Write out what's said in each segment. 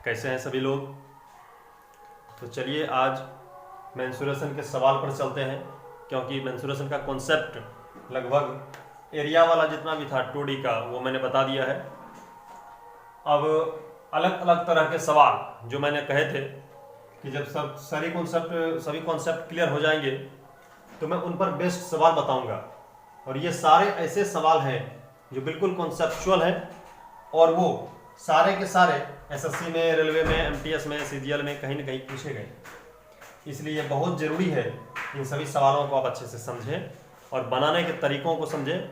कैसे हैं सभी लोग। तो चलिए आज मेंसुरेशन के सवाल पर चलते हैं, क्योंकि मेंसुरेशन का कॉन्सेप्ट लगभग एरिया वाला जितना भी था 2D का वो मैंने बता दिया है। अब अलग अलग तरह के सवाल जो मैंने कहे थे कि जब सभी कॉन्सेप्ट क्लियर हो जाएंगे तो मैं उन पर बेस्ट सवाल बताऊंगा। और ये सारे ऐसे सवाल हैं जो बिल्कुल कॉन्सेप्चुअल हैं और वो सारे के सारे एसएससी में, रेलवे में, एमटीएस में, सीजीएल में कहीं न कहीं पूछे गए। इसलिए ये बहुत ज़रूरी है इन सभी सवालों को आप अच्छे से समझें और बनाने के तरीकों को समझें।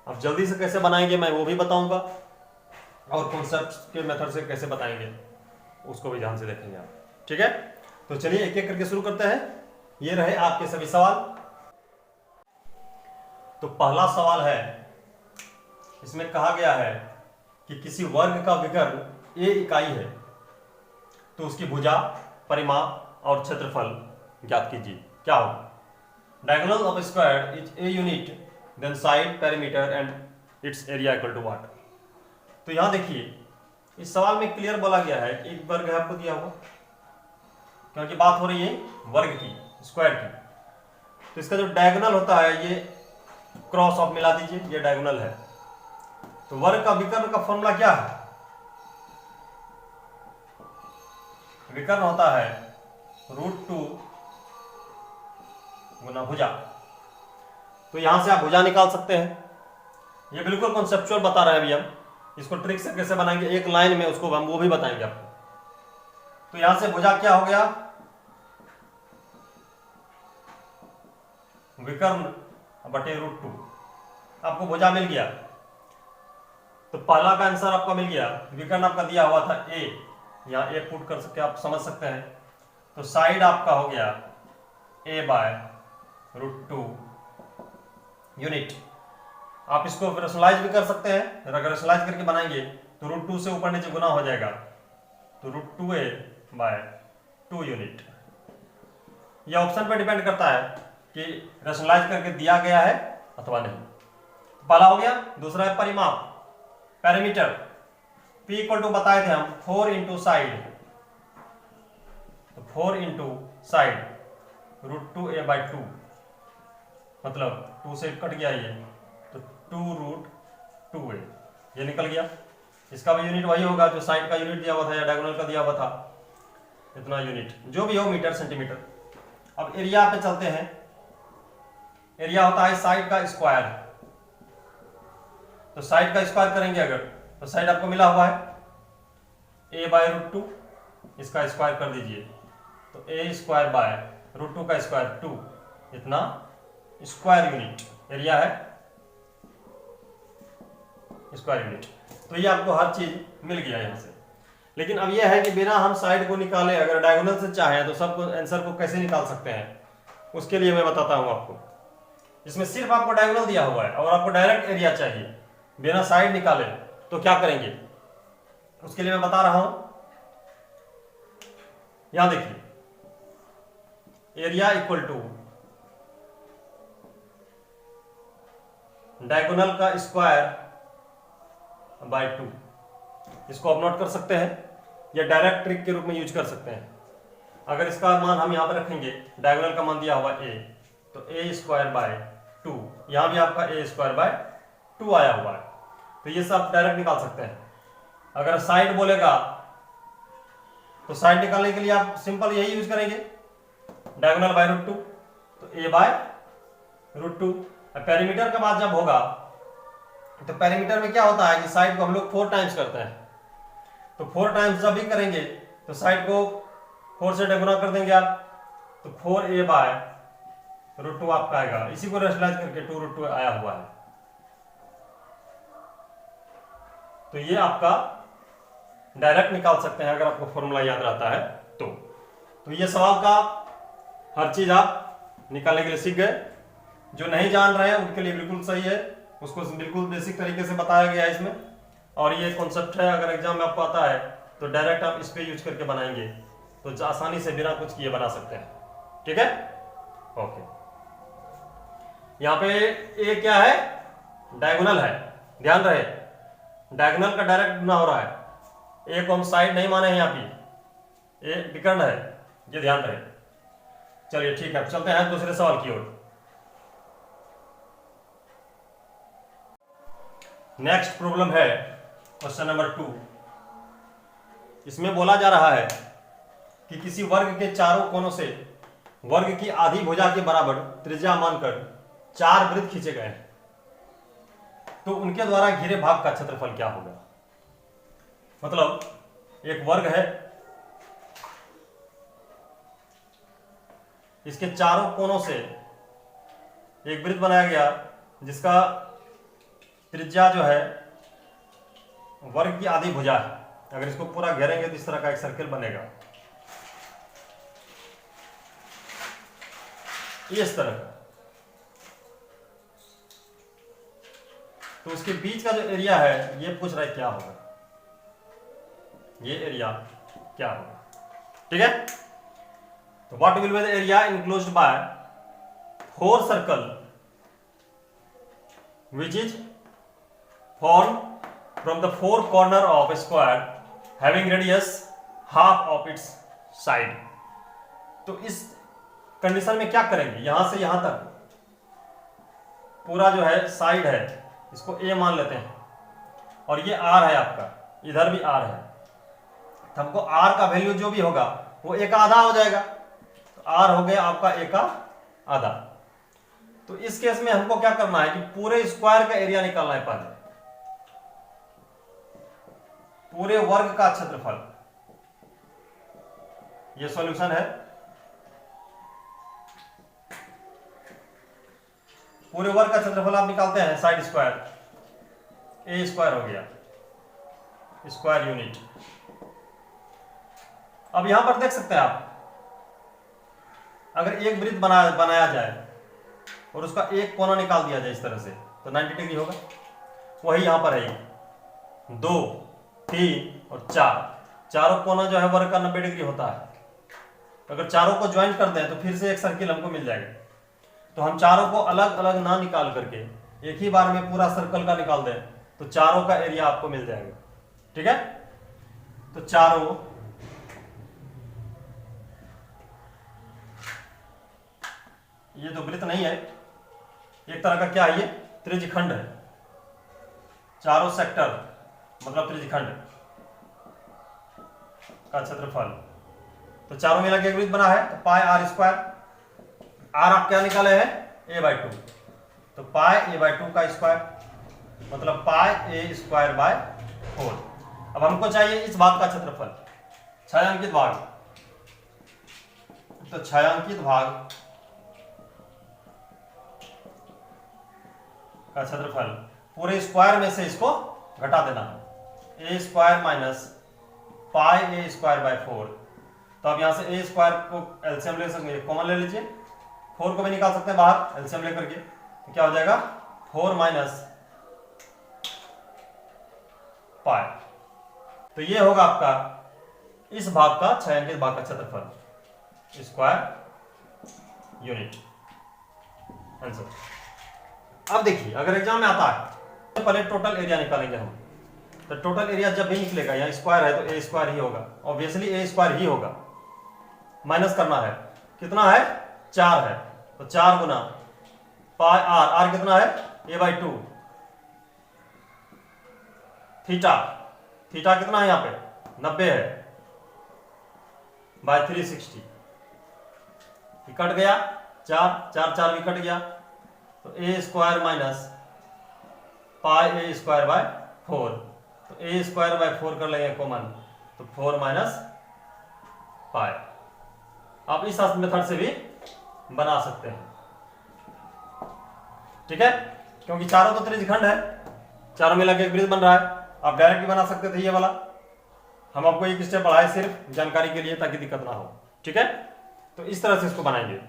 अब जल्दी से कैसे बनाएंगे मैं वो भी बताऊंगा, और कॉन्सेप्ट के मेथड से कैसे बताएंगे उसको भी ध्यान से देखेंगे आप। ठीक है, तो चलिए एक एक करके शुरू करते हैं। ये रहे आपके सभी सवाल। तो पहला सवाल है, इसमें कहा गया है कि किसी वर्ग का विकर्ण ए इकाई है तो उसकी भुजा, परिमाप और क्षेत्रफल ज्ञात कीजिए। क्या होगा? Diagonal of square is a unit, then side, perimeter and its area equal to what. तो यहां देखिए इस सवाल में क्लियर बोला गया है कि एक वर्ग है आपको दिया हुआ, क्योंकि बात हो रही है वर्ग की, स्क्वायर की। तो इसका जो डायगोनल होता है ये क्रॉस ऑफ मिला दीजिए, ये डायगोनल है। तो वर्ग का विकर्ण का फॉर्मूला क्या है? विकर्ण होता है √2 गुना भुजा। तो यहां से आप भुजा निकाल सकते हैं। ये बिल्कुल कॉन्सेप्चुअल बता रहे हैं अभी हम। इसको ट्रिक से कैसे बनाएंगे एक लाइन में उसको हम वो भी बताएंगे आपको। तो यहां से भुजा क्या हो गया? विकर्ण बटे √2। आपको भुजा मिल गया। तो पहला का आंसर आपका मिल गया। विकर्ण आपका दिया हुआ था ए, यहाँ ए पुट कर सकते आप समझ सकते हैं। तो साइड आपका हो गया a/√2 यूनिट। आप इसको रेशनलाइज भी कर सकते हैं। अगर रेशनलाइज करके बनाएंगे तो √2 से ऊपर नीचे गुना हो जाएगा, तो √2a/2 यूनिट। यह ऑप्शन पर डिपेंड करता है कि रेशनलाइज करके दिया गया है अथवा नहीं। पहला हो गया। दूसरा है परिमाप, पैरामीटर। P इक्वल टू बताए थे हम 4 इंटू साइड, तो 4 इंटू साइड √2a/2, मतलब 2 से कट गया ये, तो 2√2a ये निकल गया। इसका भी यूनिट वही होगा जो साइड का यूनिट दिया हुआ था या डायगोनल का दिया हुआ था, इतना यूनिट जो भी हो, मीटर, सेंटीमीटर। अब एरिया पे चलते हैं। एरिया होता है साइड का स्क्वायर। तो साइड का स्क्वायर करेंगे अगर, तो साइड आपको मिला हुआ है a/√2, इसका स्क्वायर कर दीजिए, तो a² √2 का स्क्वायर 2, इतना स्क्वायर यूनिट एरिया है, स्क्वायर यूनिट। तो ये आपको हर चीज मिल गया यहां से। लेकिन अब ये है कि बिना हम साइड को निकाले अगर डायगोनल से चाहें तो सब आंसर को कैसे निकाल सकते हैं, उसके लिए मैं बताता हूं आपको। इसमें सिर्फ आपको डायगोनल दिया हुआ है और आपको डायरेक्ट एरिया चाहिए बिना साइड निकाले, तो क्या करेंगे उसके लिए मैं बता रहा हूं। यहां देखिए, एरिया इक्वल टू डायगोनल का स्क्वायर बाय 2। इसको आप नोट कर सकते हैं या डायरेक्ट ट्रिक के रूप में यूज कर सकते हैं। अगर इसका मान हम यहां पर रखेंगे, डायगोनल का मान दिया हुआ a, तो a²/2, यहां भी आपका a²/2 आया हुआ है, तो ये सब डायरेक्ट निकाल सकते हैं। अगर साइड बोलेगा तो साइड निकालने के लिए आप सिंपल यही यूज करेंगे, डायगोनल बाय √2, तो a/√2। पेरीमीटर का बात जब होगा तो पेरीमीटर में क्या होता है कि साइड को हम लोग 4 टाइम्स करते हैं, तो 4 टाइम्स जब भी करेंगे तो साइड को 4 से गुना कर देंगे आप, तो 4a/√2 आपका आएगा। इसी को रेशनलाइज करके 2√2 आया हुआ है। तो ये आपका डायरेक्ट निकाल सकते हैं अगर आपको फॉर्मूला याद रहता है तो ये सवाल का हर चीज आप निकालने के लिए सीख गए। जो नहीं जान रहे हैं उनके लिए बिल्कुल सही है, उसको बिल्कुल बेसिक तरीके से बताया गया है इसमें। और ये कॉन्सेप्ट है, अगर एग्जाम में आपको आता है तो डायरेक्ट आप इस पे यूज करके बनाएंगे तो आसानी से बिना कुछ किए बना सकते हैं। ठीक है, ओके। यहाँ पे ए क्या है? डायगोनल है, ध्यान रहे डायगोनल का डायरेक्ट गुना हो रहा है, ए को हम साइड नहीं माने हैं यहाँ पे, ए विकर्ण है, ये ध्यान रहे। चलिए ठीक है, चलते हैं दूसरे सवाल की ओर। नेक्स्ट प्रॉब्लम है क्वेश्चन नंबर 2। इसमें बोला जा रहा है कि किसी वर्ग के चारों कोनों से वर्ग की आधी भुजा के बराबर त्रिज्या मानकर 4 वृत्त खींचे गए हैं, तो उनके द्वारा घिरे भाग का क्षेत्रफल क्या होगा। मतलब एक वर्ग है, इसके चारों कोनों से एक वृत्त बनाया गया जिसका त्रिज्या जो है वर्ग की आधी भुजा है। अगर इसको पूरा घेरेंगे तो इस तरह का एक सर्किल बनेगा, इस तरह का। तो उसके बीच का जो एरिया है ये पूछ रहा है क्या होगा, ये एरिया क्या होगा। ठीक है, तो what will be the area enclosed bye 4 circle which is formed from the 4 corner of a square having radius half of its side। तो इस कंडीशन में क्या करेंगे, यहां से यहां तक पूरा जो है साइड है इसको ए मान लेते हैं, और ये आर है आपका, इधर भी आर है, तो हमको आर का वैल्यू जो भी होगा वो ए का आधा हो जाएगा। तो आर हो गया आपका ए का आधा। तो इस केस में हमको क्या करना है कि पूरे स्क्वायर का एरिया निकालना है, पहले पूरे वर्ग का क्षेत्रफल। ये सॉल्यूशन है, पूरे वर्ग का क्षेत्रफल आप निकालते हैं साइड स्क्वायर, ए स्क्वायर हो गया स्क्वायर यूनिट। अब यहां पर देख सकते हैं आप, अगर एक वृत्त बनाया जाए और उसका एक कोना निकाल दिया जाए इस तरह से, तो 90 डिग्री होगा। वही यहां पर है 2, 3 और 4, चारों कोना जो है वर्ग का 90 डिग्री होता है। अगर चारों को ज्वाइन कर दें तो फिर से एक सर्किल हमको मिल जाएगा। तो हम चारों को अलग अलग ना निकाल करके एक ही बार में पूरा सर्कल का निकाल दें तो चारों का एरिया आपको मिल जाएगा। ठीक है, तो चारों ये तो वृत्त नहीं है, एक तरह का क्या है, ये त्रिज्यखंड है। चारों सेक्टर मतलब त्रिज्यखंड का क्षेत्रफल। तो चारों मिला के एक वृत्त बना है, तो पाई आर स्क्वायर। आर आप क्या निकाले हैं, a/2, तो पाई a/2 का स्क्वायर मतलब पाई a स्क्वायर बाय 4। अब हमको चाहिए इस भाग का क्षेत्रफल, छायांकित भाग। तो छायांकित भाग का क्षेत्रफल पूरे स्क्वायर में से इसको घटा देना है, a square minus pi a square by 4। तो अब यहां से ए स्क्वायर को एलसीएम ले सकते हैं, कॉमन ले लीजिए, 4 को भी निकाल सकते हैं बाहर एलसीएम लेकर के। तो क्या हो जाएगा 4 माइनस पाई। तो ये होगा आपका इस भाग का छायांकित भाग का क्षेत्रफल स्क्वायर यूनिट आंसर। अब देखिए अगर एग्जाम में आता है तो पहले टोटल एरिया निकालेंगे हम। तो टोटल एरिया जब भी निकलेगा, यहाँ स्क्वायर है तो ए स्क्वायर ही होगा, ऑब्वियसली ए स्क्वायर ही होगा। माइनस करना है, कितना है 4 है, तो 4 गुना पाई आर, आर कितना है a/2, थीटा, थीटा कितना है यहाँ पे 90 है, बाय 360। कट गया 4, 4 4 भी कट गया, तो a square minus pi a square by 4। तो ए स्क्वायर बाय 4 कर लेंगे कॉमन, तो 4 माइनस पाई। आप इस मेथड से भी बना सकते हैं। ठीक है, क्योंकि चारों तो त्रिज्यखंड है, चारों मिला के एक वृत्त बन रहा है। आप डायरेक्ट भी बना सकते थे ये वाला, हम आपको एक स्टेप बढ़ाए सिर्फ जानकारी के लिए ताकि दिक्कत ना हो। ठीक है, तो इस तरह से इसको बनाएंगे।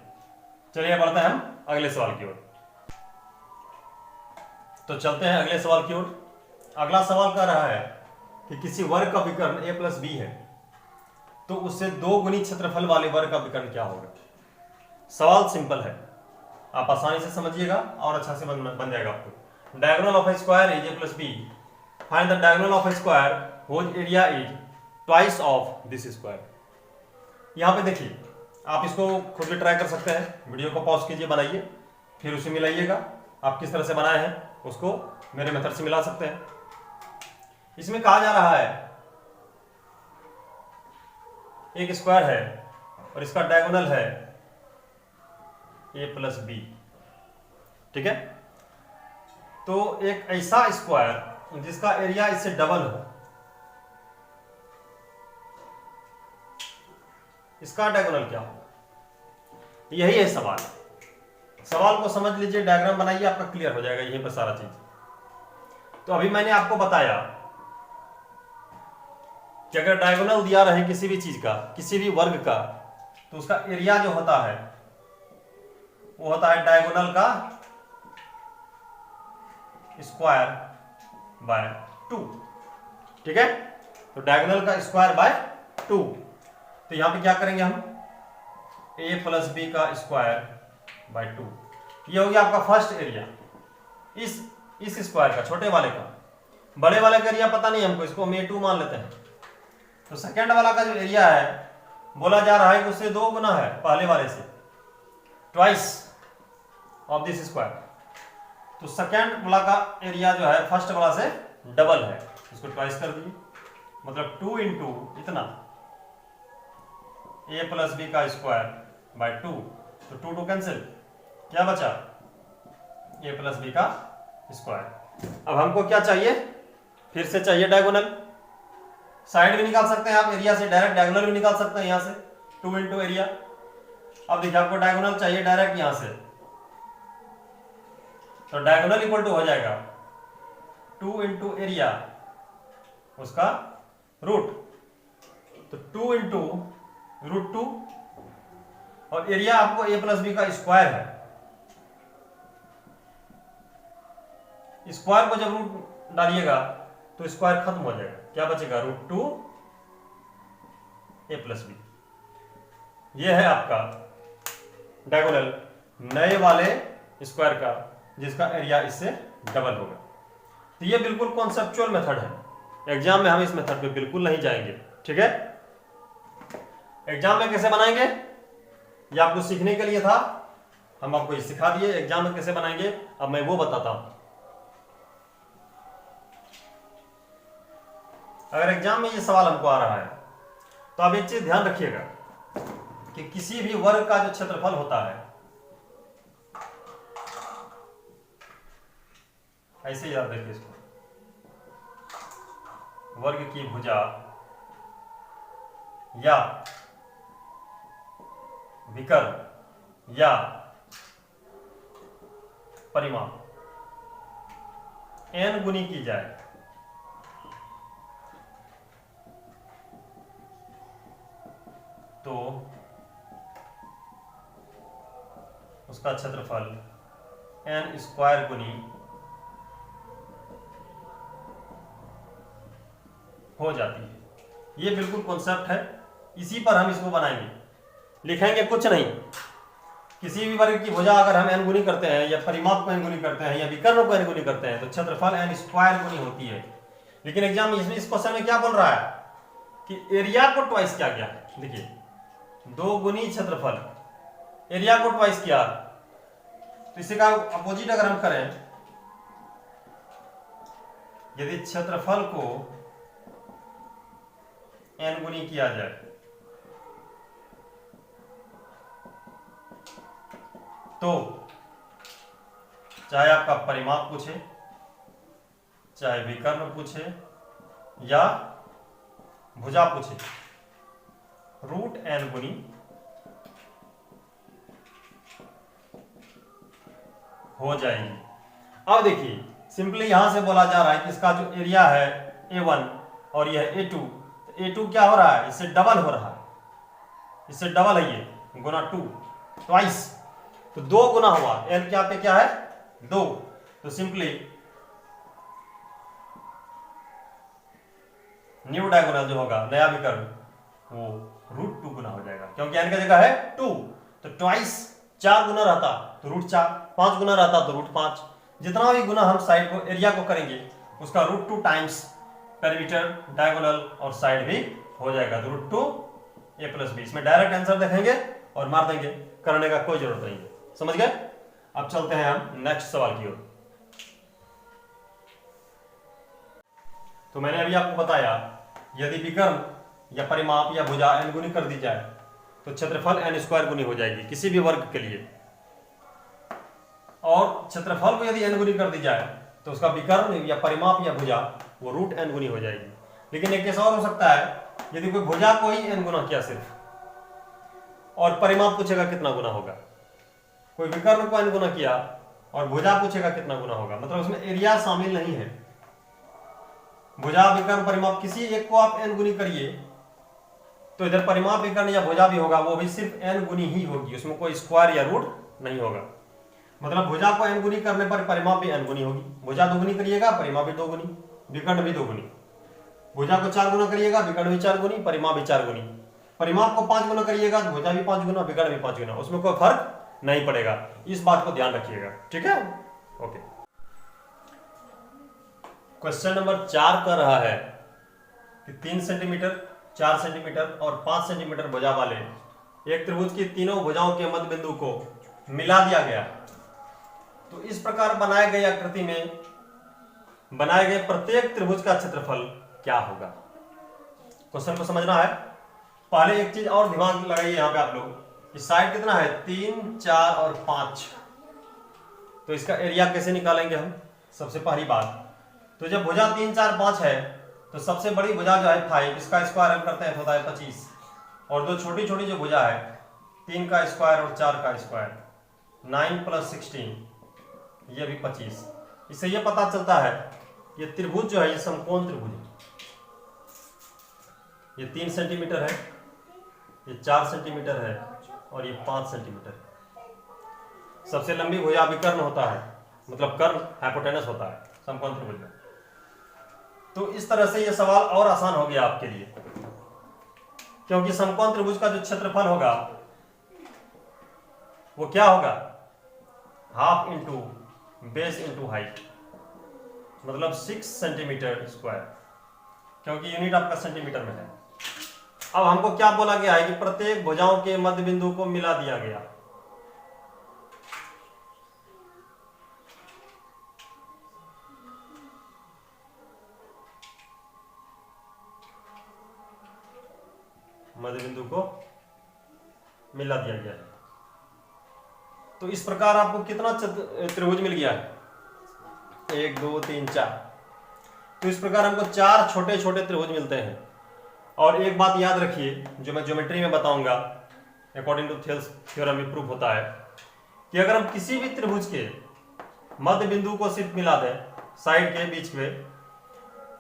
चलिए बढ़ते हैं हम अगले सवाल की ओर। तो चलते हैं अगले सवाल की ओर। अगला सवाल कह रहा है कि किसी वर्ग का विकर्ण a + b है, तो उससे 2 गुनी क्षेत्रफल वाले वर्ग का विकर्ण क्या होगा। सवाल सिंपल है, आप आसानी से समझिएगा और अच्छा से बन जाएगा आपको। Diagonal of A square is a + b, find the diagonal of A square whose area is twice of this square. यहां पे देखिए, आप इसको खुद भी ट्राई कर सकते हैं, वीडियो को पॉज कीजिए, बनाइए, फिर उसे मिलाइएगा। आप किस तरह से बनाए हैं उसको मेरे मेथड से मिला सकते हैं। इसमें कहा जा रहा है एक स्क्वायर है और इसका डायगोनल है a प्लस बी, ठीक है। तो एक ऐसा स्क्वायर जिसका एरिया इससे डबल हो, इसका डायगोनल क्या हो, यही है सवाल। सवाल को समझ लीजिए, डायग्राम बनाइए, आपका क्लियर हो जाएगा यहीं पर सारा चीज। तो अभी मैंने आपको बताया कि अगर डायगोनल दिया रहे किसी भी चीज का, किसी भी वर्ग का, तो उसका एरिया जो होता है वो होता है डायगोनल का स्क्वायर बाय 2, ठीक है। तो डायगोनल का स्क्वायर बाय 2। तो यहां पे क्या करेंगे हम, a प्लस बी का स्क्वायर बाय 2। ये हो गया आपका फर्स्ट एरिया इस स्क्वायर का, छोटे वाले का। बड़े वाले का एरिया पता नहीं हमको, इसको हम a2 मान लेते हैं। तो सेकेंड वाला का जो एरिया है बोला जा रहा है कि उससे 2 गुना है पहले वाले से, ट्वाइस ऑफ दिस स्क्वायर। तो सेकेंड वाला का एरिया जो है फर्स्ट वाला से डबल है, इसको ट्वाइस कर दिए, मतलब 2 इंटू इतना a प्लस बी का स्क्वायर बाय 2। तो 2 2 कैंसिल, क्या बचा, a प्लस बी का स्क्वायर। अब हमको क्या चाहिए, फिर से चाहिए डायगोनल। साइड भी निकाल सकते हैं आप, एरिया से डायरेक्ट डायगोनल भी निकाल सकते हैं यहां से, 2 इंटू एरिया। अब देखिए आपको डायगोनल चाहिए डायरेक्ट यहां से, तो डायगोनल इक्वल टू हो जाएगा 2 इंटू एरिया उसका रूट, तो 2 इंटू रूट 2, और एरिया आपको a प्लस बी का स्क्वायर है। स्क्वायर को जब रूट डालिएगा तो स्क्वायर खत्म हो जाएगा, क्या बचेगा, रूट 2 a प्लस बी। यह है आपका डायगोनल नए वाले स्क्वायर का, जिसका एरिया इससे डबल होगा। तो ये बिल्कुल कॉन्सेप्चुअल मेथड है, एग्जाम में हम इस मेथड पे बिल्कुल नहीं जाएंगे, ठीक है। एग्जाम में कैसे बनाएंगे ये आपको सीखने के लिए था, हम आपको ये सिखा दिए। एग्जाम में कैसे बनाएंगे अब मैं वो बताता हूं। अगर एग्जाम में ये सवाल हमको आ रहा है तो आप एक चीज ध्यान रखिएगा कि किसी भी वर्ग का जो क्षेत्रफल होता है, ऐसे याद रखिए इसको, वर्ग की भुजा या विकर्ण या परिमाप n गुनी की जाए तो उसका क्षेत्रफल n स्क्वायर गुनी हो जाती है। ये बिल्कुल कॉन्सेप्ट है, इसी पर हम इसको बनाएंगे, लिखेंगे कुछ नहीं। किसी भी वर्ग की भुजा अगर हम n गुनी करते हैं या परिमाप को n गुनी करते हैं या विकर्ण को n गुनी करते हैं तो क्षेत्रफल n स्क्वायर गुनी होती है। लेकिन एग्जाम में इस क्वेश्चन में क्या बोल रहा है कि एरिया को ट्वाइस किया गया। देखिए 2 गुनी क्षेत्रफल, एरिया को ट्वाइस किया, तो इसी का अपोजिट अगर हम करें, यदि क्षेत्रफल को n गुनी किया जाए तो चाहे आपका परिमाप पूछे, चाहे विकर्ण पूछे या भुजा पूछे, रूट n गुनी हो जाएगी। अब देखिए सिंपली यहां से बोला जा रहा है कि इसका जो एरिया है a1 और यह a2, तो a2 क्या हो रहा है, इससे डबल हो रहा है, इससे डबल है ये, गुना 2 ट्वाइस, तो 2 गुना हुआ, n क्या पे क्या है 2, तो सिंपली न्यू डायगोनल जो होगा, नया विकर्ण, वो रूट 2 गुना हो जाएगा, क्योंकि n का जगह है 2, तो ट्वाइस 4 गुना रहता तो रूट 4, 5 गुना रहता तो रूट 5, जितना भी गुना हम साइड को एरिया को करेंगे उसका रूट 2 टाइम्स पेरीमीटर, डायगोनल और साइड भी हो जाएगा √2a+b। इसमें डायरेक्ट आंसर देखेंगे और मार देंगे, करने का कोई जरूरत नहीं है। समझ गए? अब चलते हैं हम नेक्स्ट सवाल की ओर। तो मैंने अभी आपको बताया यदि विकर्ण या परिमाप या भुजा n गुनी कर दी जाए तो क्षेत्रफल n² गुनी हो जाएगी किसी भी वर्ग के लिए, और क्षेत्रफल को यदि n गुनी कर दी जाए तो उसका विकर्ण या परिमाप या भुजा वो √n गुनी हो जाएगी। लेकिन एक केस और हो सकता है, यदि कोई भुजा को ही n गुना किया सिर्फ, और परिमाप पूछेगा कितना गुना होगा। कोई विकर्ण को n गुना किया और भुजा पूछेगा कितना गुना होगा, मतलब उसमें एरिया शामिल नहीं है। भुजा विकर्ण परिमाप किसी एक को आप n गुनी करिए तो इधर परिमाप विकर्ण या भुजा भी होगा, वो भी सिर्फ n गुनी ही होगी, उसमें कोई स्क्वायर या रूट नहीं होगा। मतलब भुजा को n गुनी करने पर परिमाप भी n गुनी होगी। भुजा 2 गुनी करिएगा, परिमाप भी 2 गुनी, विकर्ण भी 2 गुनी। भुजा को 4 गुना करिएगा, विकर्ण भी 4 गुनी, परिमाप भी 4 गुनी। परिमाप को 5 गुना करिएगा तो भुजा भी 5 गुना, विकर्ण भी 5 गुना, उसमें कोई फर्क नहीं पड़ेगा। इस बात को ध्यान रखिएगा, ठीक है? ओके। क्वेश्चन नंबर 4 कर रहा है कि 3 सेंटीमीटर, 4 सेंटीमीटर और 5 सेंटीमीटर भुजा वाले एक त्रिभुज की तीनों भुजाओं के मध्य बिंदु को मिला दिया गया। तो इस प्रकार बनाए गए आकृति में बनाए गए प्रत्येक त्रिभुज का क्षेत्रफल क्या होगा? क्वेश्चन को समझना है। पहले एक चीज और दिमाग लगाइए यहाँ पे आप लोग, इस साइड कितना है 3, 4 और 5, तो इसका एरिया कैसे निकालेंगे हम? सबसे पहली बात तो जब भुजा 3, 4, 5 है तो सबसे बड़ी भुजा जो है 5, इसका स्क्वायर हम करते हैं तो होता है 25, और दो छोटी छोटी जो भुजा है 3 का स्क्वायर और 4 का स्क्वायर 9 + 16 ये भी 25। इससे ये पता चलता है ये त्रिभुज जो है ये समकोण त्रिभुज है। ये 3 सेंटीमीटर है, ये 4 सेंटीमीटर है और ये 5 सेंटीमीटर है। सबसे लंबी भुजा विकर्ण होता है, मतलब कर्ण हाइपोटेनस होता है समकोण त्रिभुज में। तो इस तरह से ये सवाल और आसान हो गया आपके लिए, क्योंकि समकोण त्रिभुज का जो क्षेत्रफल होगा वो क्या होगा? Half into base into height, मतलब 6 सेंटीमीटर स्क्वायर, क्योंकि यूनिट आपका सेंटीमीटर में है। अब हमको क्या बोला गया है कि प्रत्येक भुजाओं के मध्य बिंदु को मिला दिया गया। मध्य बिंदु को मिला दिया गया है। तो इस प्रकार आपको कितना त्रिभुज मिल गया है? 1, 2, 3, 4। तो इस प्रकार हमको 4 छोटे छोटे त्रिभुज मिलते हैं। और एक बात याद रखिए जो मैं ज्योमेट्री में बताऊंगा, अकॉर्डिंग टू थेल्स थ्योरम में प्रूफ होता है कि अगर हम किसी भी त्रिभुज के मध्य बिंदु को सिर्फ मिला दें साइड के बीच में,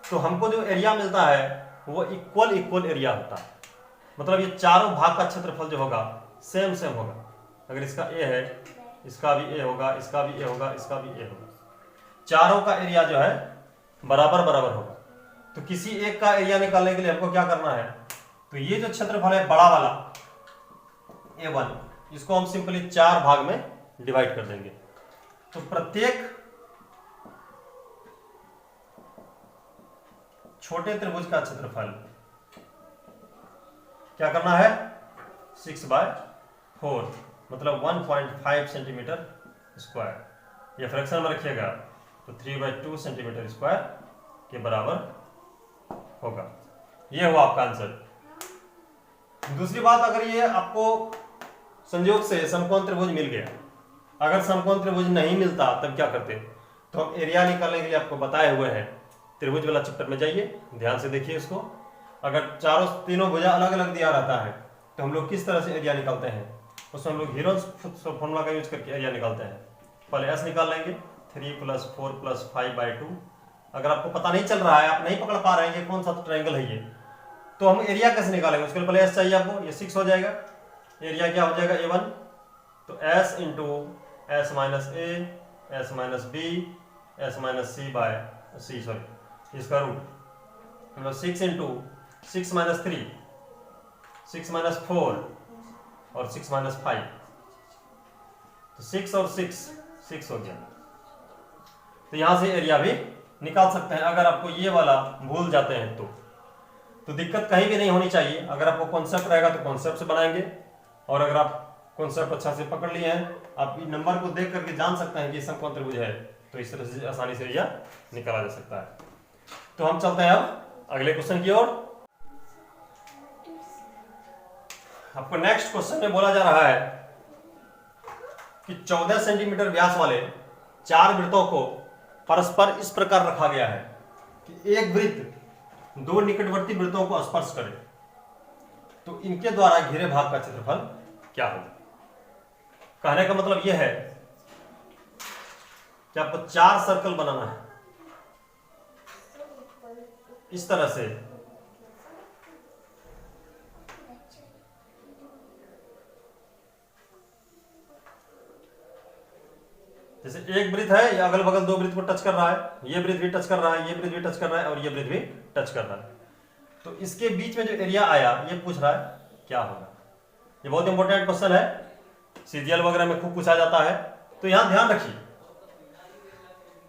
तो हमको जो एरिया मिलता है वो इक्वल एरिया होता है। मतलब ये चारों भाग का क्षेत्रफल जो होगा सेम होगा। अगर इसका ए है, इसका भी ए होगा, इसका भी ए होगा, इसका भी ए होगा, चारों का एरिया जो है बराबर होगा। तो किसी एक का एरिया निकालने के लिए हमको क्या करना है? तो ये जो क्षेत्रफल है बड़ा वाला A1, इसको हम सिंपली 4 भाग में डिवाइड कर देंगे। तो प्रत्येक छोटे त्रिभुज का क्षेत्रफल क्या करना है? 6/4, मतलब 1.5 सेंटीमीटर स्क्वायर। ये फ्रैक्शन में रखिएगा तो 3/2 सेंटीमीटर स्क्वायर के बराबर होगा। ये हुआ आपका आंसर। दूसरी बात, अगर ये आपको संयोग से समकोण त्रिभुज मिल गया, अगर समकोण त्रिभुज नहीं मिलता तब क्या करते? तो हम एरिया निकालने के लिए आपको बताए हुए हैं, त्रिभुज वाला चैप्टर में जाइए, ध्यान से देखिए इसको। अगर तीनों भुजा अलग अलग दिया रहता है तो हम लोग किस तरह से एरिया निकालते हैं? उसमें हम लोग हीरोज फॉर्मूला का यूज करके एरिया निकालते हैं। पहले एस निकाल लेंगे, 3 + 4 + 5/2। अगर आपको पता नहीं चल रहा है, आप नहीं पकड़ पा रहे हैं ये कौन सा ट्रायंगल है ये, तो हम एरिया कैसे निकालेंगे? उसके लिए पहले एस चाहिए आपको, ये 6 हो जाएगा। एरिया क्या हो जाएगा? A1, तो S × S - A S - B S - C/C, sorry इसका रूट, मतलब 6 × 6 - 3 6 - 4 और 6 - 5, तो 6 और 6 हो गया। तो यहां से एरिया भी निकाल सकते हैं अगर आपको ये वाला भूल जाते हैं तो। तो दिक्कत कहीं भी नहीं होनी चाहिए। अगर आपको कॉन्सेप्ट रहेगा तो कॉन्सेप्ट से बनाएंगे, और अगर आप कॉन्सेप्ट अच्छा से पकड़ लिए हैं, आप नंबर को देख करके जान सकते हैं कि समकोण त्रिभुज है, तो इस तरह से आसानी से यह निकाला जा सकता है। तो हम चलते हैं अब अगले क्वेश्चन की ओर। आपको नेक्स्ट क्वेश्चन में बोला जा रहा है कि 14 सेंटीमीटर व्यास वाले 4 वृत्तों को परस्पर इस प्रकार रखा गया है कि एक वृत्त 2 निकटवर्ती वृत्तों को स्पर्श करे, तो इनके द्वारा घिरे भाग का क्षेत्रफल क्या होगा। कहने का मतलब यह है कि आपको 4 सर्कल बनाना है इस तरह से, जैसे एक वृत्त है, ये अगल बगल 2 वृत्त को टच कर रहा है, ये वृत्त भी टच कर रहा है, ये वृत्त भी टच कर रहा है, और ये वृत्त भी टच कर रहा है। तो इसके बीच में जो एरिया आया, ये पूछ रहा है क्या होगा। ये बहुत इंपॉर्टेंट क्वेश्चन है, सीजीएल वगैरह में खूब पूछा जाता है, तो यहां ध्यान रखिए।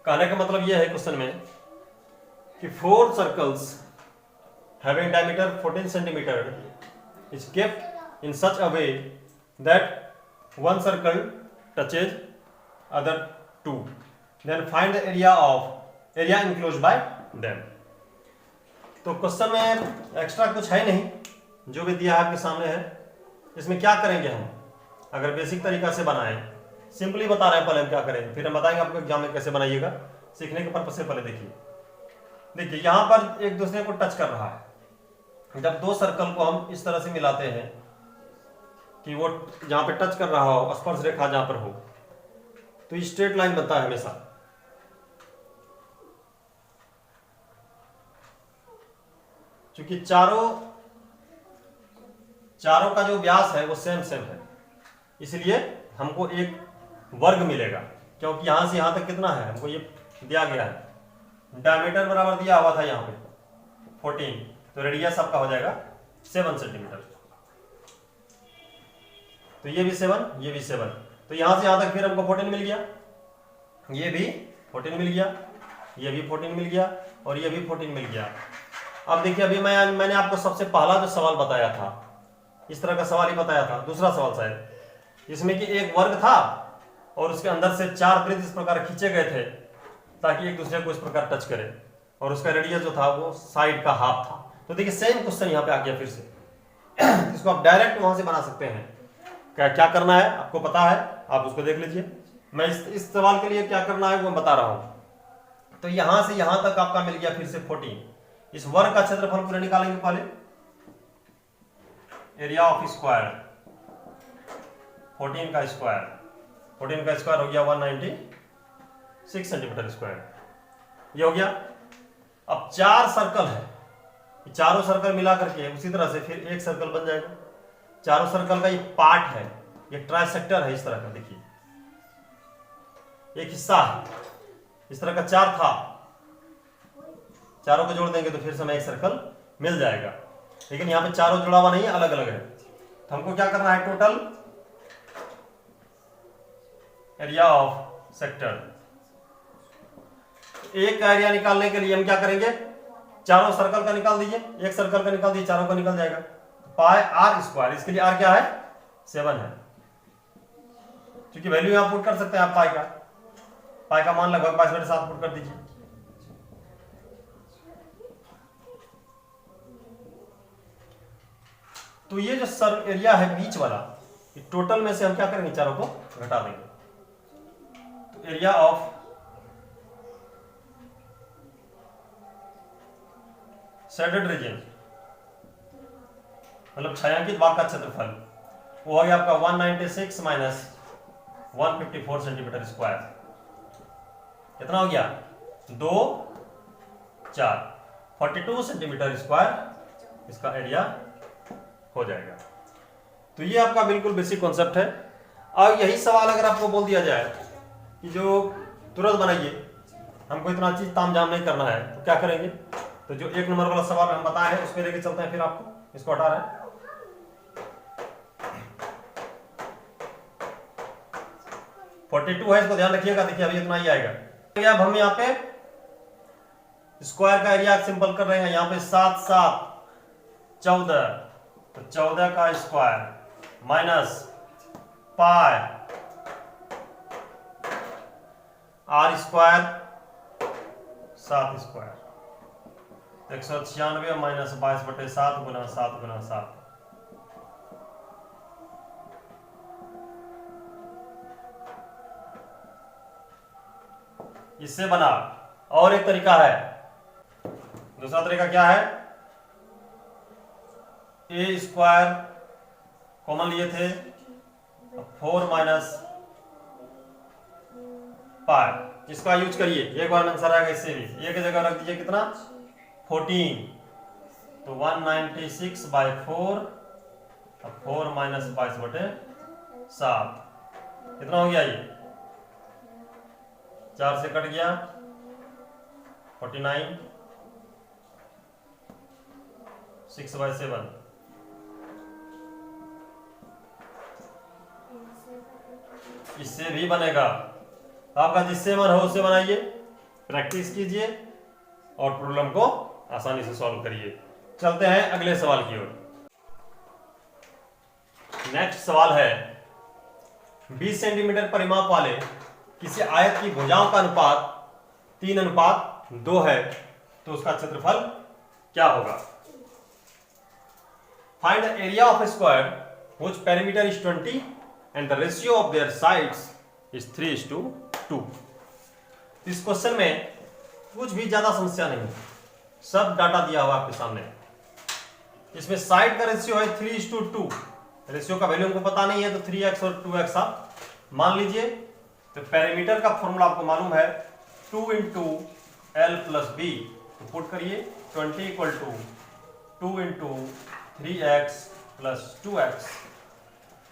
कहने का मतलब यह है क्वेश्चन में कि 4 circles having diameter 14 centimeter is kept in such a way that one circle touches other 2, then find the area enclosed by them। तो क्वेश्चन में एक्स्ट्रा कुछ है नहीं, जो भी दिया है आपके सामने है। इसमें क्या करेंगे हम, अगर बेसिक तरीका से बनाएं, सिंपली बता रहे हैं पहले हम क्या करेंगे, फिर हम बताएंगे आपको एग्जाम में कैसे बनाइएगा। सीखने के पर्पज से पहले देखिए यहां पर एक दूसरे को टच कर रहा है। जब 2 सर्कल को हम इस तरह से मिलाते हैं कि वो जहां पे टच कर रहा हो, स्पर्श रेखा जहां पर हो, तो स्ट्रेट लाइन बनता है हमेशा। क्योंकि चारों का जो व्यास है वो सेम है, इसलिए हमको एक वर्ग मिलेगा। क्योंकि यहां से यहां तक कितना है, हमको ये दिया गया है, डायमीटर बराबर दिया हुआ था यहां पे 14, तो रेडियस आपका हो जाएगा 7 सेंटीमीटर। तो ये भी 7, ये भी 7, तो यहां से यहां तक फिर हमको 14 मिल गया, ये भी 14 मिल गया, ये भी 14 मिल गया, और ये भी 14 मिल गया। अब देखिए, अभी मैंने आपको सबसे पहला जो सवाल बताया था, इस तरह का सवाल ही बताया था, दूसरा सवाल शायद, इसमें कि एक वर्ग था और उसके अंदर से 4 वृत्त इस प्रकार खींचे गए थे ताकि एक दूसरे को इस प्रकार टच करे, और उसका रेडियस जो था वो साइड का हाफ था। तो देखिए सेम क्वेश्चन यहाँ पे आ गया फिर से। इसको आप डायरेक्ट वहां से बना सकते हैं। क्या करना है आपको पता है, आप उसको देख लीजिए। मैं इस सवाल के लिए क्या करना है वो बता रहा हूं। तो यहां से यहां तक आपका मिल गया फिर से 14। इस वर्ग का क्षेत्रफल पूरा निकालेंगे पहले, एरिया ऑफ स्क्वायर 14 का स्क्वायर हो गया 196 सेंटीमीटर स्क्वायर, ये हो गया। अब 4 सर्कल है, चारों सर्कल मिला करके उसी तरह से फिर एक सर्कल बन जाएगा। चारों सर्कल का ये पार्ट है, ये ट्राइसेक्टर है इस तरह का, देखिए एक हिस्सा है इस तरह का 4 था, चारों को जोड़ देंगे तो फिर से हमें एक सर्कल मिल जाएगा। लेकिन यहाँ पे चारों जुड़ा हुआ नहीं है, अलग अलग है। तो हमको क्या करना है, टोटल एरिया ऑफ सेक्टर, एक का एरिया निकालने के लिए हम क्या करेंगे, चारों सर्कल का निकाल दीजिए, एक सर्कल का निकाल दीजिए, चारों का निकल जाएगा। पाई आर स्क्वायर, इसके लिए आर क्या है 7 है, क्योंकि वैल्यू यहां पुट कर सकते हैं आप। पाई का मान लगभग 22/7 पुट कर दीजिए। तो ये जो सर एरिया है बीच वाला, टोटल में से हम क्या करेंगे, चारों को घटा देंगे। तो एरिया ऑफ शेडेड रीजन, मतलब छायांकित भाग का क्षेत्रफल, वो हो गया आपका 196 माइनस 154 सेंटीमीटर स्क्वायर। कितना हो गया, 2 4 42 सेंटीमीटर स्क्वायर इसका एरिया हो जाएगा। तो ये आपका बिल्कुल बेसिक कॉन्सेप्ट है। अब यही सवाल अगर आपको बोल दिया जाए कि जो तुरंत बनाइए, हमको इतना चीज तामझाम नहीं करना है, तो क्या करेंगे, तो जो 1 नंबर वाला सवाल हम बताए हैं उसको लेके चलते हैं। फिर आपको इसको हटा रहे हैं, 42 है, इसको ध्यान रखिएगा। देखिए अभी इतना ही आएगा। अब हम यहाँ पे स्क्वायर का एरिया सिंपल कर रहे हैं, यहाँ पे 7 7 14, तो 14 का square minus pi r square 7 square, 196 minus 22/7 गुना 7 गुना 7। इससे बना। और एक तरीका है, दूसरा तरीका क्या है, ए स्क्वायर कॉमन लिए थे, 4 माइनस पाई, इसका यूज करिए, एक बार आंसर आएगा इससे भी। ए की जगह रख दीजिए कितना 14, तो 196/4, 4 माइनस 22/7 कितना हो गया, ये 4 से कट गया 49, 6/7, इससे भी बनेगा। आपका जिससे मन हो उससे बनाइए, प्रैक्टिस कीजिए और प्रॉब्लम को आसानी से सॉल्व करिए। चलते हैं अगले सवाल की ओर। नेक्स्ट सवाल है, 20 सेंटीमीटर परिमाप वाले किसी आयत की भुजाओं का अनुपात 3:2 है, तो उसका क्षेत्रफल क्या होगा। Find the area of A square which perimeter is 20 and the ratio of their sides is 3:2। इस क्वेश्चन में कुछ भी ज्यादा समस्या नहीं, सब डाटा दिया हुआ आपके सामने। इसमें साइड का रेशियो है 3:2, रेशियो का वैल्यू हमको पता नहीं है, तो 3x और 2x आप मान लीजिए। तो पेरीमीटर का फॉर्मूला आपको मालूम है 2 × L + B, तो पुट करिए 20 = 2 × 3x + 2x,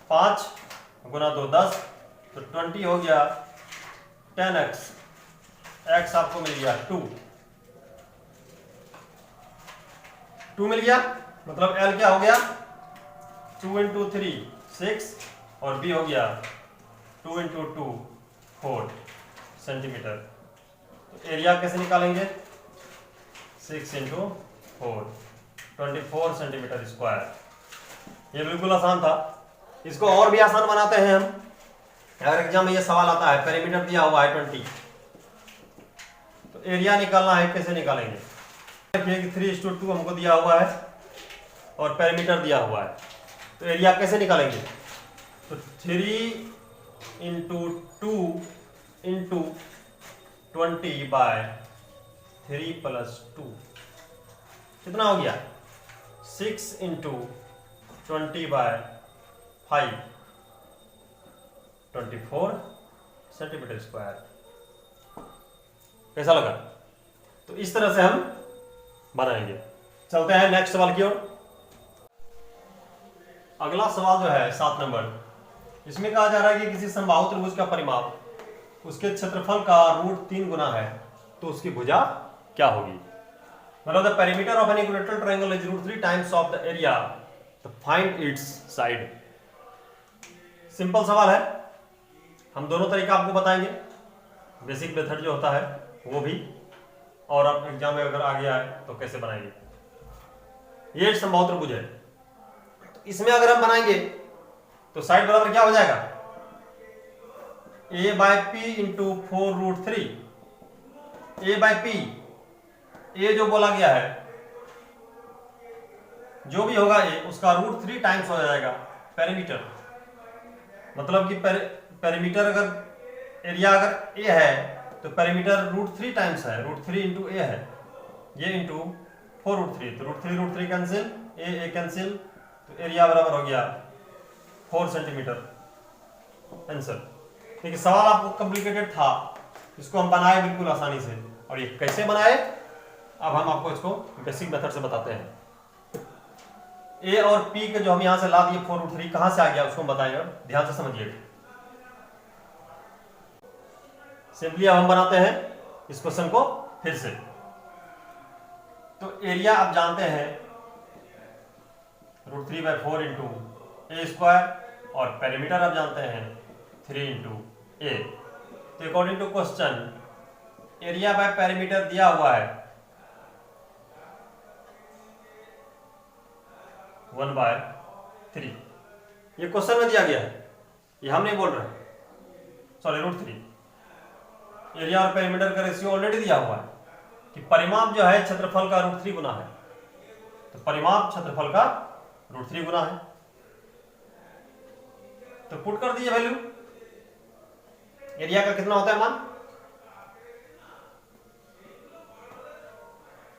5 गुना 2 10, तो 20 हो गया 10x, x आपको मिल गया 2 मिल गया, मतलब L क्या हो गया 2 × 3 6 और B हो गया 2 × 2 4 सेंटीमीटर। तो एरिया कैसे निकालेंगे, 6 × 4 24 सेंटीमीटर स्क्वायर। ये बिल्कुल आसान था, इसको और भी आसान बनाते हैं हम। अगर एग्जाम में ये सवाल आता है, पेरीमीटर दिया हुआ है 20, तो एरिया निकालना है, कैसे निकालेंगे। देखिए कि 3:2 हमको दिया हुआ है और पेरीमीटर दिया हुआ है, तो एरिया कैसे निकालेंगे। तो 3 × 2 × 20/3 + 2 कितना हो गया 6 × 20/5 24 सेंटीमीटर स्क्वायर। कैसा लगा। तो इस तरह से हम बनाएंगे। चलते हैं नेक्स्ट सवाल की ओर। अगला सवाल जो है 7 नंबर, इसमें कहा जा रहा है कि किसी समबाहु त्रिभुज का परिमाप उसके क्षेत्रफल का √3 गुना है, तो उसकी भुजा क्या होगी। मतलब the perimeter of an equilateral triangle is √3 times of the area, तो फाइंड इट्स साइड। सिंपल सवाल है, हम दोनों तरीका आपको बताएंगे, बेसिक मेथड जो होता है वो भी, और अब एग्जाम में अगर आ गया है तो कैसे बनाएंगे। ये समबाहु त्रिभुज है, तो इसमें अगर हम बनाएंगे तो साइड बराबर क्या हो जाएगा a/p × 4√3। a/p, ए जो बोला गया है, जो भी होगा ए, उसका √3 टाइम्स हो जाएगा पेरीमीटर। मतलब कि पेरीमीटर अगर एरिया अगर ए है तो पेरीमीटर √3 टाइम्स है, √3 × ए है, ये इंटू 4√3, तो √3 कैंसिल, ए कैंसिल, तो एरिया बराबर हो गया 4 सेंटीमीटर। आंसर। देखिए सवाल आपको कॉम्प्लिकेटेड था, इसको हम बनाए बिल्कुल आसानी से, और ये कैसे बनाए अब हम आपको इसको बेसिक मेथड से बताते हैं। ए और पी के जो हम यहां से ला दिए 4√3 कहां से आ गया उसको हम बताएंगे, ध्यान से समझिए। सिंपली अब हम बनाते हैं इस क्वेश्चन को फिर से। तो एरिया आप जानते हैं √3/4 × a² और पेरीमीटर आप जानते हैं 3 × a। तो according to question area by perimeter दिया हुआ है 1/3। ये क्वेश्चन में दिया गया है, ये हम नहीं बोल रहे, सॉरी √3। एरिया और पेरीमीटर का रेशियो ऑलरेडी दिया हुआ है कि परिमाप जो है क्षेत्रफल का √3 गुना है, तो परिमाप क्षेत्रफल का √3 गुना है। तो पुट कर दीजिए वैल्यू, एरिया का कितना होता है मान,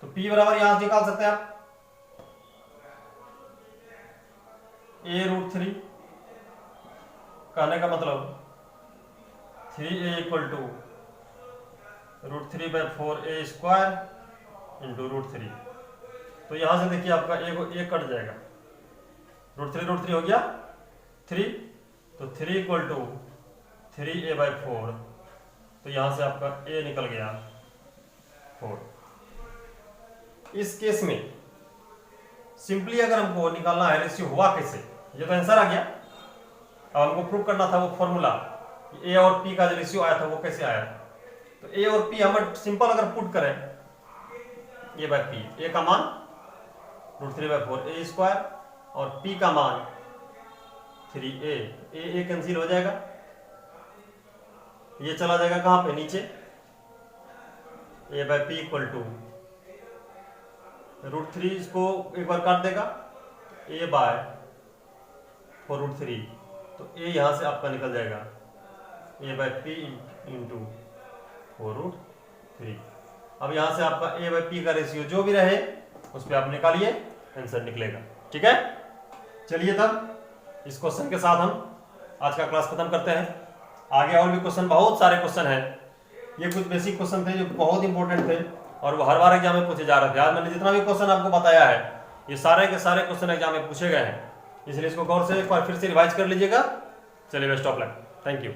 तो P बराबर यहां से निकाल सकते हैं आप a√3, कहने का मतलब 3a equal to √3/4a² into √3। तो यहां से देखिए आपका a कट जाएगा, √3 हो गया 3, तो 3 इक्वल टू 3a/4, तो यहां से आपका a निकल गया 4। इस केस में सिंपली अगर हमको निकालना है रेशियो हुआ कैसे, ये तो आंसर आ गया, अब हमको प्रूव करना था वो फॉर्मूला, a और p का जो रेशियो आया था वो कैसे आया। तो a और p हम सिंपल अगर पुट करें a/p, a का मान √3/4a² और p का मान 3a, a कैंसिल हो जाएगा, ये चला जाएगा कहां पे नीचे, a/p इक्वल टू √3 इसको एक बार काट देगा, a/4√3, तो a यहां से आपका निकल जाएगा a/p इंटू 4√3। अब यहां से आपका a/p का रेशियो जो भी रहे उस पर आप निकालिए, आंसर निकलेगा। ठीक है, चलिए तब इस क्वेश्चन के साथ हम आज का क्लास खत्म करते हैं। आगे और भी क्वेश्चन, बहुत सारे क्वेश्चन हैं, ये कुछ बेसिक क्वेश्चन थे जो बहुत इंपॉर्टेंट थे और वो हर बार एग्जाम में पूछे जा रहे थे। आज मैंने जितना भी क्वेश्चन आपको बताया है ये सारे के सारे क्वेश्चन एग्जाम में पूछे गए हैं, इसलिए इसको गौर से एक बार फिर से रिवाइज कर लीजिएगा। चलिए best of luck, thank you.